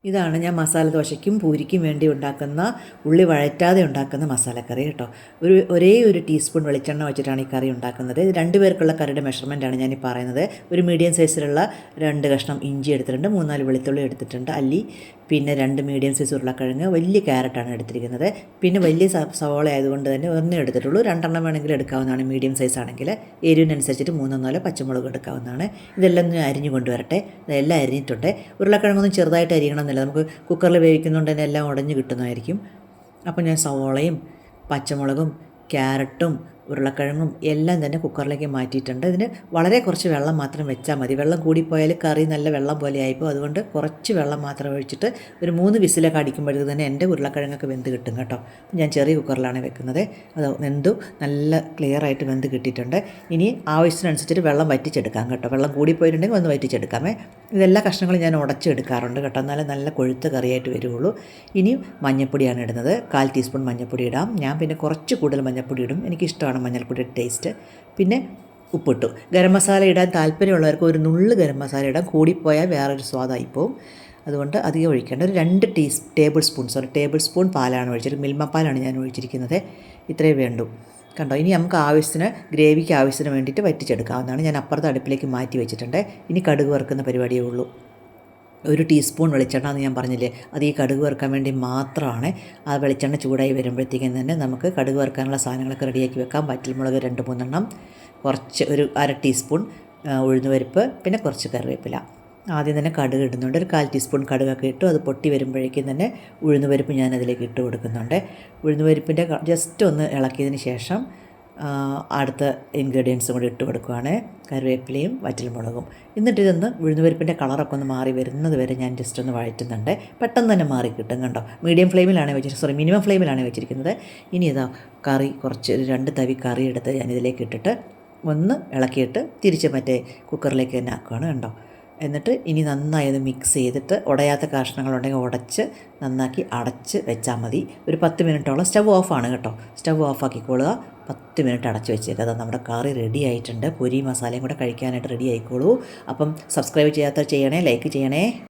ഇതാണ് ഞാൻ മസാല ദോശയ്ക്കും പൂരിക്കും വേണ്ടി ഉണ്ടാക്കുന്ന ഉള്ളി വഴറ്റാതെ ഉണ്ടാക്കുന്ന മസാലക്കറി കേട്ടോ. ഒരേ ഒരു ടീസ്പൂൺ വെളിച്ചെണ്ണ വെച്ചിട്ടാണ് ഈ കറി ഉണ്ടാക്കുന്നത്. ഇത് 2 പേർക്കുള്ള കറിയുടെ മെഷർമെൻറ്റാണ് ഞാൻ ഈ പറയുന്നത്. ഒരു മീഡിയം സൈസിലുള്ള 2 കഷ്ണം ഇഞ്ചി എടുത്തിട്ടുണ്ട്, 3-4 വെളുത്തുള്ളി എടുത്തിട്ടുണ്ട്, അല്ലി, പിന്നെ 2 മീഡിയം സൈസ് ഉരുളക്കിഴങ്ങ്, വലിയ ക്യാരറ്റാണ് എടുത്തിരിക്കുന്നത്. പിന്നെ വലിയ സവോള ആയതുകൊണ്ട് തന്നെ ഒന്നേ എടുത്തിട്ടുള്ളൂ, 2 വേണമെങ്കിൽ എടുക്കാവുന്നതാണ് മീഡിയം സൈസ് ആണെങ്കിൽ. എരിവിനനുസരിച്ചിട്ട് 3-4 പച്ചമുളക് എടുക്കാവുന്നതാണ്. ഇതെല്ലാം ഒന്ന് അരിഞ്ഞു കൊണ്ടുവരട്ടെ. ഇതെല്ലാം അരിഞ്ഞിട്ടുണ്ട്. ഉരുളക്കിഴങ്ങൊന്നും ചെറുതായിട്ട് അരിയണമെന്നില്ല, നമുക്ക് കുക്കറിൽ വേവിക്കുന്നതുകൊണ്ട് തന്നെ എല്ലാം ഉടഞ്ഞ് കിട്ടുന്നതായിരിക്കും. അപ്പോൾ ഞാൻ സവോളയും പച്ചമുളകും ക്യാരറ്റും ഉരുളക്കിഴങ്ങും എല്ലാം തന്നെ കുക്കറിലേക്ക് മാറ്റിയിട്ടുണ്ട്. ഇതിന് വളരെ കുറച്ച് വെള്ളം മാത്രം വെച്ചാൽ മതി. വെള്ളം കൂടിപ്പോയാൽ കറി നല്ല വെള്ളം പോലെ ആയിപ്പോൾ, അതുകൊണ്ട് കുറച്ച് വെള്ളം മാത്രം ഒഴിച്ചിട്ട് ഒരു 3 വിസിലൊക്കെ അടിക്കുമ്പോഴത്തേക്ക് തന്നെ എൻ്റെ ഉരുളക്കിഴങ്ങൊക്കെ വെന്ത് കിട്ടും കേട്ടോ. ഞാൻ ചെറിയ കുക്കറിലാണ് വെക്കുന്നത്. അത് വെന്തു നല്ല ക്ലിയറായിട്ട് വെന്ത് കിട്ടിയിട്ടുണ്ട്. ഇനി ആവശ്യത്തിനനുസരിച്ചിട്ട് വെള്ളം വറ്റിച്ചെടുക്കാം കേട്ടോ. വെള്ളം കൂടിപ്പോയിട്ടുണ്ടെങ്കിൽ ഒന്ന് വറ്റിച്ചെടുക്കാമേ. ഇതെല്ലാ കഷ്ണങ്ങളും ഞാൻ ഉടച്ചെടുക്കാറുണ്ട് കേട്ടോ, എന്നാലേ നല്ല കൊഴുത്ത കറിയായിട്ട് വരുള്ളൂ. ഇനി മഞ്ഞൾപ്പൊടിയാണ് ഇടുന്നത്. 1/4 ടീസ്പൂൺ മഞ്ഞൾപ്പൊടി ഇടാം. ഞാൻ പിന്നെ കുറച്ച് കൂടുതൽ മഞ്ഞൾപ്പൊടി ഇടും, എനിക്കിഷ്ടമാണ് മഞ്ഞൾപ്പൊടിയുടെ ടേസ്റ്റ്. പിന്നെ ഉപ്പിട്ടു. ഗരം മസാല ഇടാൻ താല്പര്യമുള്ളവർക്ക് ഒരു നുള്ള് ഗരം മസാല ഇടാം, കൂടിപ്പോയാൽ വേറൊരു സ്വാദായിപ്പോവും. അതുകൊണ്ട് അധികം ഒഴിക്കേണ്ട. ഒരു 2 ടേബിൾ സ്പൂൺ പാലാണ് ഒഴിച്ചിട്ട്, മിൽമ പാലാണ് ഞാൻ ഒഴിച്ചിരിക്കുന്നത്. ഇത്രയേ വേണ്ടൂ കണ്ടോ. ഇനി നമുക്ക് ആവശ്യത്തിന് ഗ്രേവിക്ക് ആവശ്യത്തിന് വേണ്ടിയിട്ട് വറ്റിച്ചെടുക്കാവുന്നതാണ്. ഞാൻ അപ്പുറത്തെ അടുപ്പിലേക്ക് മാറ്റി വെച്ചിട്ടുണ്ട്. ഇനി കടുക് വറുക്കുന്ന പരിപാടിയേ ഉള്ളൂ. 1 ടീസ്പൂൺ വെളിച്ചെണ്ണ എന്ന് ഞാൻ പറഞ്ഞില്ലേ, അത് ഈ കടുക് വറുക്കാൻ വേണ്ടി മാത്രമാണ്. ആ വെളിച്ചെണ്ണ ചൂടായി വരുമ്പോഴത്തേക്കും തന്നെ നമുക്ക് കടുക് വറുക്കാനുള്ള സാധനങ്ങളൊക്കെ റെഡിയാക്കി വെക്കാം. വറ്റൽമുളക് 2-3 എണ്ണം, കുറച്ച് ഒരു 1/2 ടീസ്പൂൺ ഉഴുന്നുപരിപ്പ്, പിന്നെ കുറച്ച് കറിവേപ്പില. ആദ്യം തന്നെ കടുക് ഇടുന്നുണ്ട്. ഒരു 1/4 ടീസ്പൂൺ കടുകൊക്കെ ഇട്ടു. അത് പൊട്ടി വരുമ്പോഴേക്കും തന്നെ ഉഴുന്നുപരിപ്പ് ഞാൻ അതിലേക്ക് ഇട്ട് കൊടുക്കുന്നുണ്ട്. ഉഴുന്നുപരിപ്പിൻ്റെ ജസ്റ്റ് ഒന്ന് ഇളക്കിയതിന് ശേഷം അടുത്ത ഇൻഗ്രീഡിയൻസും കൂടി ഇട്ട് കൊടുക്കുകയാണ്, കറിവേപ്പിലയും വറ്റൽമുളകും. എന്നിട്ട് ഇതൊന്ന് ഉഴുന്നുപരിപ്പിൻ്റെ കളറൊക്കെ ഒന്ന് മാറി വരുന്നത് വരെ ഞാൻ ജസ്റ്റ് ഒന്ന് വഴറ്റുന്നുണ്ട്. പെട്ടെന്ന് തന്നെ മാറി കിട്ടും കണ്ടോ. മിനിമം ഫ്ലെയിമിലാണ് വെച്ചിരിക്കുന്നത്. ഇനി ഇതാ കറി കുറച്ച് 2 തവി കറി എടുത്ത് ഞാൻ ഇതിലേക്ക് ഇട്ടിട്ട് ഒന്ന് ഇളക്കിയിട്ട് തിരിച്ച് മറ്റേ കുക്കറിലേക്ക് തന്നെ ആക്കുകയാണ് കണ്ടോ. എന്നിട്ട് ഇനി നന്നായി അത് മിക്സ് ചെയ്തിട്ട് ഉടയാത്ത കഷ്ണങ്ങളുണ്ടെങ്കിൽ ഉടച്ച് നന്നാക്കി അടച്ച് വെച്ചാൽ മതി. ഒരു 10 മിനിറ്റോളം. സ്റ്റവ് ഓഫാണ് കേട്ടോ, സ്റ്റവ് ഓഫാക്കിക്കോളുക. 10 മിനിറ്റ് അടച്ച് വെച്ചേക്കുക. അത് നമ്മുടെ കറി റെഡി ആയിട്ടുണ്ട്. പൊരി മസാലയും കൂടെ കഴിക്കാനായിട്ട് റെഡി ആയിക്കോളൂ. അപ്പം സബ്സ്ക്രൈബ് ചെയ്യാത്തവർ ചെയ്യണേ, ലൈക്ക് ചെയ്യണേ.